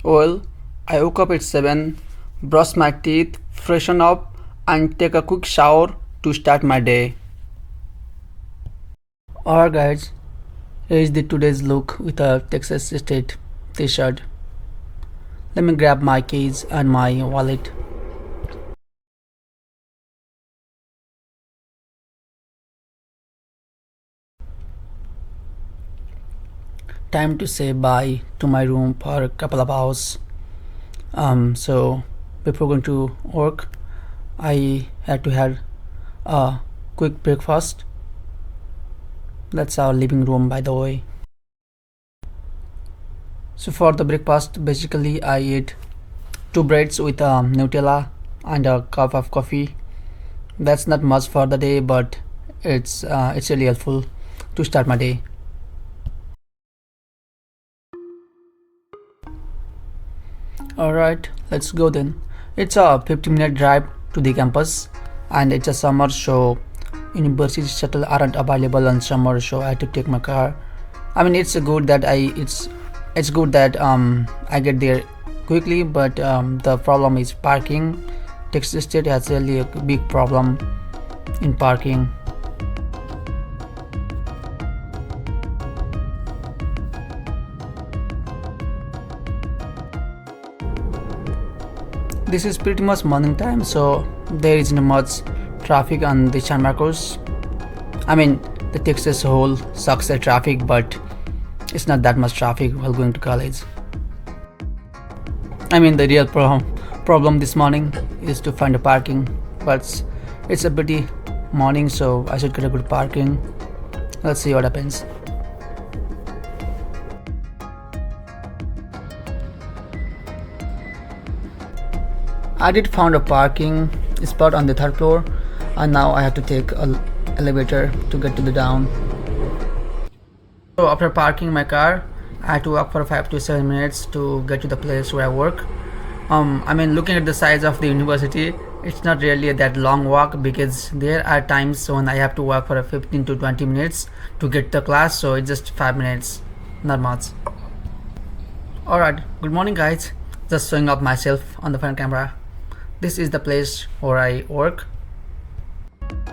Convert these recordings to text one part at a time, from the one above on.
Well, I woke up at 7, brush my teeth, freshen up, and take a quick shower to start my day. Alright, guys, here is the today's look with a Texas State t-shirt. Let me grab my keys and my wallet. Time to say bye to my room for a couple of hours. So before going to work, I had to have a quick breakfast. That's our living room, by the way. So for the breakfast, basically I eat 2 breads with Nutella and a cup of coffee. That's not much for the day, but it's really helpful to start my day. Alright, let's go then. It's a 15-minute drive to the campus, and it's a summer, so university shuttle aren't available on summer, so I had to take my car. I mean, it's good that it's good that I get there quickly, but the problem is parking. Texas State has really a big problem in parking. This is pretty much morning time, so there isn't much traffic on the San Marcos. I mean, the Texas whole sucks at traffic, but it's not that much traffic while going to college. I mean, the real problem this morning is to find a parking, but it's a pretty morning, so I should get a good parking. Let's see what happens. I did found a parking spot on the third floor, and now I have to take a elevator to get to the down. So after parking my car, I had to walk for 5 to 7 minutes to get to the place where I work. I mean, looking at the size of the university, it's not really that long walk, because there are times when I have to walk for a 15 to 20 minutes to get to class, so it's just 5 minutes, not much. Alright, good morning guys. Just showing up myself on the front camera. This is the place where I work.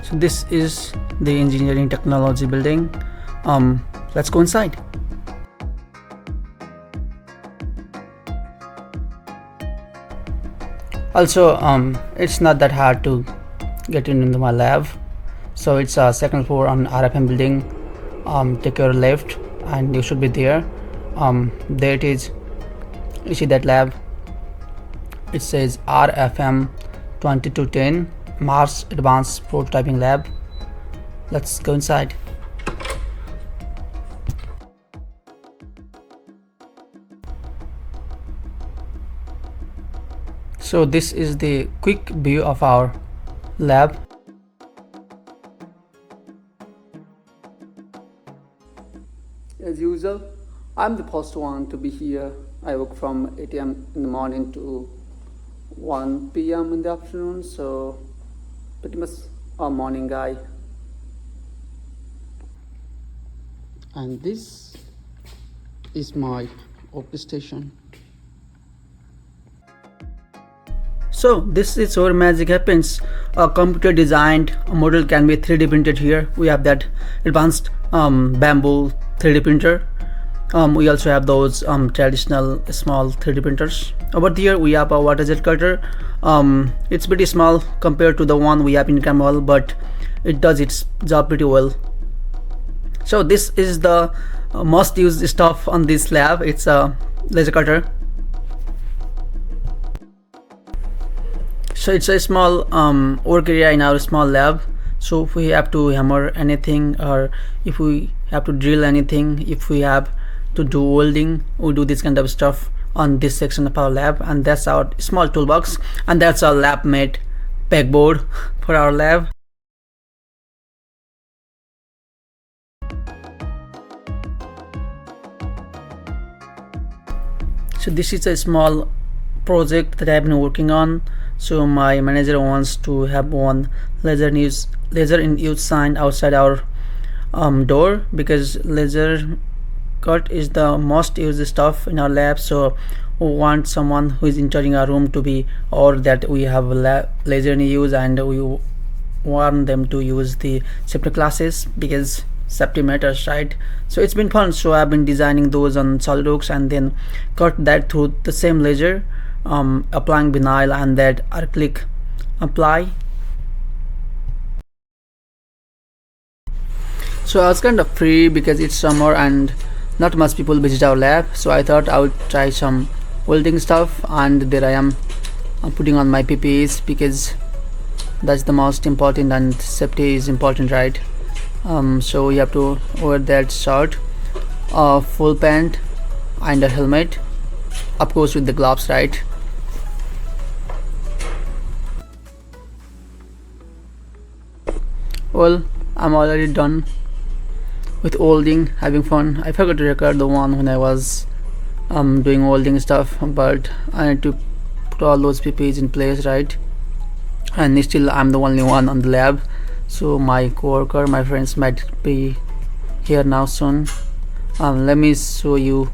So this is the engineering technology building. Let's go inside. Also, it's not that hard to get into my lab. So it's a second floor on RFM building. Take your left and you should be there. There it is. You see that lab? It says RFM 2210 Mars Advanced Prototyping Lab. Let's go inside. So this is the quick view of our lab. As usual, I'm the first one to be here. I work from 8 a.m. in the morning to 1 p.m. in the afternoon, so pretty much a morning guy. And this is my workstation. So this is where magic happens. A computer designed model can be 3D printed here. We have that advanced bamboo 3D printer. We also have those traditional small 3D printers. Over here we have a water jet cutter. It's pretty small compared to the one we have in Camel, but it does its job pretty well. So this is the most used stuff on this lab. It's a laser cutter. So it's a small work area in our small lab. So if we have to hammer anything, or if we have to drill anything, if we have to do welding, we do this kind of stuff on this section of our lab. And that's our small toolbox, and that's our lab made pegboard for our lab. So this is a small project that I've been working on. So my manager wants to have one laser in use sign outside our door, because laser Kurt is the most used stuff in our lab, so we want someone who is in charging our room to be, or that we have laser in use, and we want them to use the safety classes because safety matters, right? So it's been fun. So I've been designing those on SolidWorks and then cut that through the same laser, applying vinyl and that click apply. So I was kind of free because it's summer and not much people visit our lab, so I thought I would try some welding stuff, and there I am putting on my PPEs because that's the most important and safety is important, right? So you have to wear that shirt, full pant and a helmet, of course with the gloves, right? Well, I'm already done with welding, having fun. I forgot to record the one when I was doing welding stuff, but I need to put all those PPEs in place, right? And still I'm the only one on the lab, so my coworker, my friends might be here now soon. Let me show you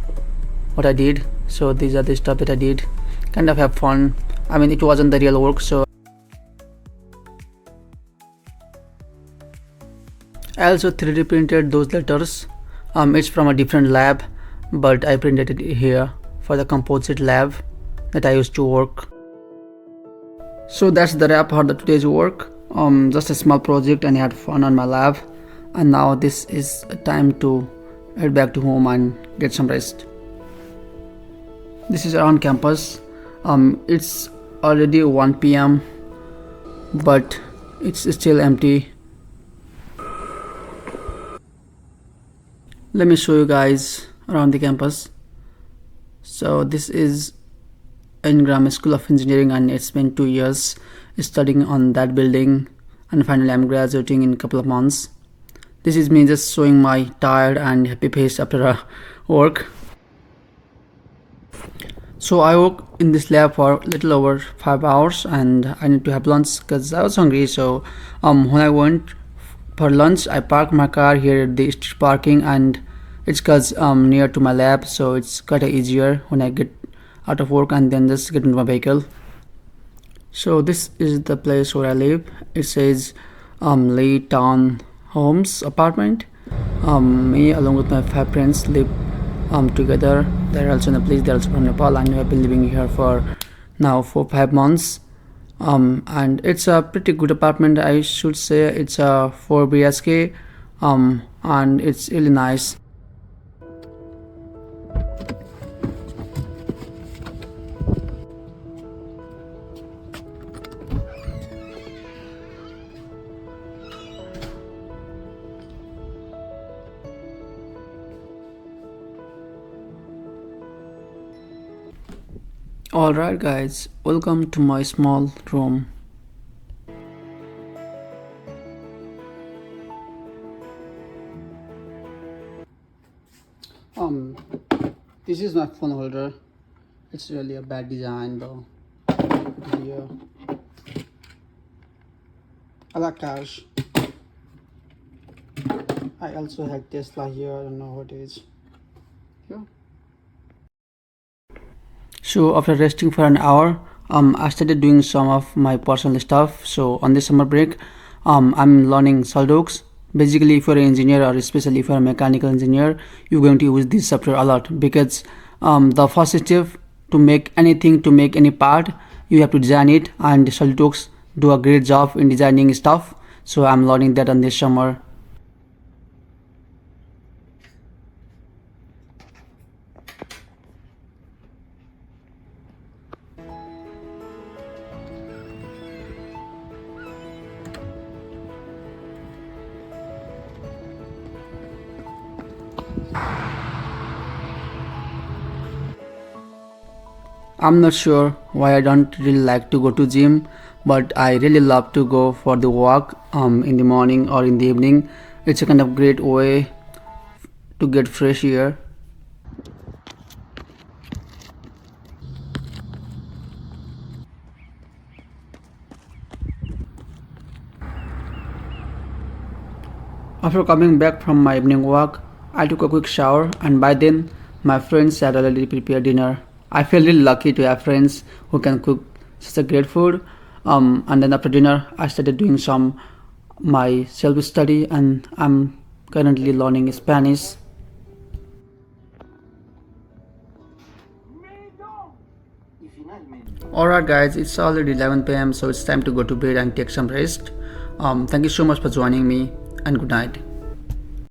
what I did. So these are the stuff that I did, kind of have fun. I mean, it wasn't the real work, so I also 3D printed those letters. It's from a different lab, but I printed it here for the composite lab that I used to work. So that's the wrap for the today's work. Just a small project, and I had fun on my lab. And now this is time to head back to home and get some rest. This is around campus. It's already 1 p.m. but it's still empty. Let me show you guys around the campus. So this is Ingram School of Engineering, and it's been 2 years studying on that building, and finally I'm graduating in a couple of months. This is me just showing my tired and happy face after work. So I work in this lab for a little over 5 hours, and I need to have lunch because I was hungry. So when I went for lunch, I parked my car here at the street parking, and it's cause near to my lab, so it's quite easier when I get out of work and then just get into my vehicle. So this is the place where I live. It says Lee Town Homes apartment. Me along with my 5 friends live together. They're also in the place. They're also from Nepal, and we have been living here for now 4-5 months. And it's a pretty good apartment, I should say. It's a 4 BHK, and it's really nice. Alright guys, welcome to my small room. This is my phone holder. It's really a bad design though. Here. I like cars. I also have Tesla here. I don't know what it is. Here. So after resting for an hour, I started doing some of my personal stuff. So on this summer break, I'm learning SolidWorks. Basically, if you're an engineer, or especially if you're a mechanical engineer, you're going to use this software a lot, because the first step to make anything, to make any part, you have to design it, and SolidWorks do a great job in designing stuff. So I'm learning that on this summer. I'm not sure why I don't really like to go to gym, but I really love to go for the walk in the morning or in the evening. It's a kind of great way to get fresh air. After coming back from my evening walk, I took a quick shower, and by then my friends had already prepared dinner. I feel really lucky to have friends who can cook such a great food. And then after dinner, I started doing some my self study, and I'm currently learning Spanish. Alright guys, it's already 11 p.m. so it's time to go to bed and take some rest. Thank you so much for joining me, and good night.